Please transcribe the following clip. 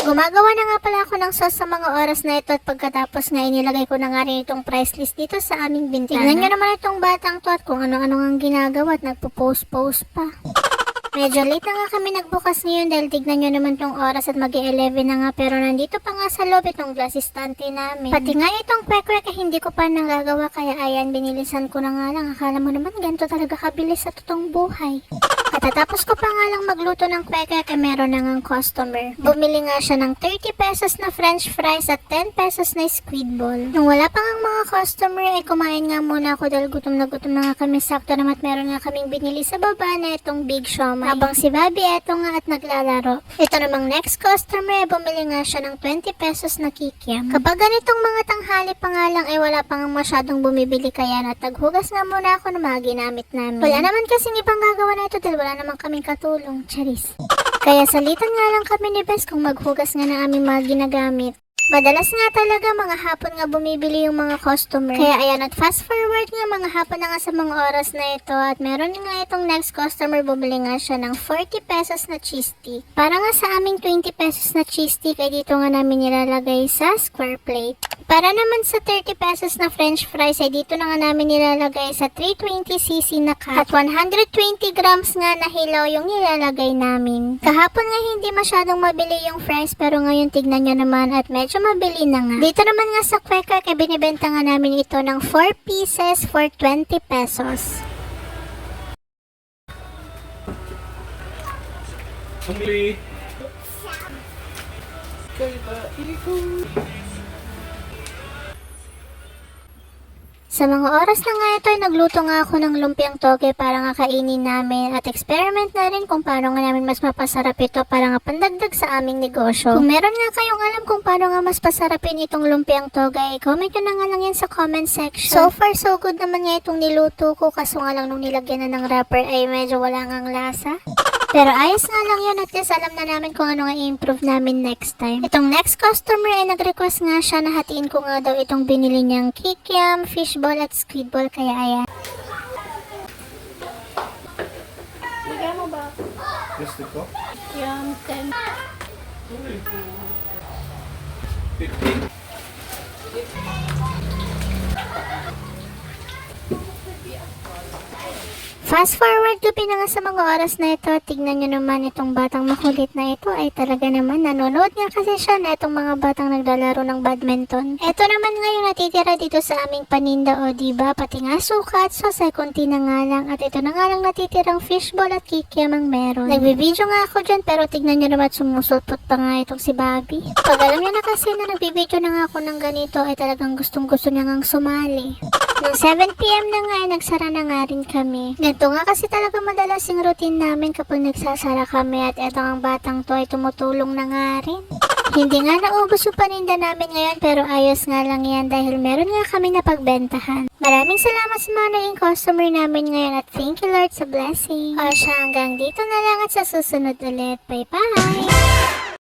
Gumagawa na nga pala ako ng sauce sa mga oras na ito at pagkatapos nga inilagay ko na nga rin itong price list dito sa aming bintana. Tignan nyo naman itong batang to at kung ano-ano ang ginagawa at nagpo-post-post pa. Medyo late na nga kami nagbukas ngayon dahil tignan nyo naman tong oras at mag-11 na nga pero nandito pa nga sa loob itong glass estante namin. Pati nga itong kwek-kwek hindi ko pa nagagawa kaya ayan binilisan ko na nga lang. Akala mo naman ganito talaga kabilis sa totoong buhay. Katatapos ko pa nga lang magluto ng kwek-kwek meron na ngang customer. Bumili nga siya ng 30 pesos na french fries at 10 pesos na squid ball. Nung wala pa nga mga customer kumain nga muna ako dahil gutom na nga kami. Sakto naman meron nga kaming binili sa baba na itong big siomai. Habang si Bobby eto nga at naglalaro. Ito namang next customer bumili nga siya ng 20 pesos na kikiam. Kapag ganitong mga tanghali pa nga lang wala pa nga masyadong bumibili kaya naghugas nga muna ako ng mga ginamit namin. Wala naman kasing ibang gagawa na ito dahil wala naman kaming katulong. Charis. Kaya salitan nga lang kami ni Bes kung maghugas nga ng aming mga ginagamit. Madalas nga talaga mga hapon nga bumibili yung mga customer. Kaya ayan at fast forward nga mga hapon na nga sa mga oras na ito at meron nga itong next customer bumili nga siya ng 40 pesos na cheese stick. Para nga sa aming 20 pesos na cheese stick ay dito nga namin nilalagay sa square plate. Para naman sa 30 pesos na french fries ay dito na nga namin nilalagay sa 320cc na cup. At 120 grams nga na hilaw yung nilalagay namin. Kahapon nga hindi masyadong mabili yung fries pero ngayon tignan nyo naman at medyo mabili na nga. Dito naman nga sa kwek-kwek binibenta nga namin ito ng 4 pieces for 20 pesos. Hungry. Sa mga oras na nga ito ay nagluto nga ako ng lumpiang toge para nga kainin namin at experiment na rin kung paano nga namin mas mapasarap ito para nga pandagdag sa aming negosyo. Kung meron nga kayong alam kung paano nga mas pasarapin itong lumpiang toge, comment nyo na nga lang yan sa comment section. So far so good naman nga itong niluto ko kaso nga lang nung nilagyan na ng wrapper ay medyo wala ngang lasa. Pero ayos nga lang yun at least alam na namin kung ano nga i-improve namin next time. Itong next customer ay nag-request nga siya na hatiin ko nga daw itong binili niyang kikiam, fishball at squid ball kaya ayan. Bigyan mo ba? Gusto ko? Yung 10. 15. Fast forward gabi na nga sa mga oras na ito. Tignan nyo naman itong batang makulit na ito ay talaga naman nanonood nga kasi siya na itong mga batang naglalaro ng badminton. Ito naman ngayon natitira dito sa aming paninda o diba pati nga sukat so sa konti na nga lang at ito na nga lang natitirang fishball at kikiam ang meron. Nagbibideo nga ako dyan pero tignan nyo naman sumusulpot pa nga itong si Bobby. Pag alam nyo na kasi na nagbibideo na nga ako ng ganito ay talagang gustong gusto niya ngang sumali. Nung 7 PM na nga ay nagsara na nga rin kami. Ganito nga kasi talaga madalas yung routine namin kapag nagsasara kami at eto ang batang to ay tumutulong na nga rin. Hindi nga naubos yung paninda namin ngayon pero ayos nga lang yan dahil meron nga kami napagbentahan. Maraming salamat sa mga naging customer namin ngayon at thank you Lord sa blessing. O siya hanggang dito na lang at sa susunod ulit. Bye bye!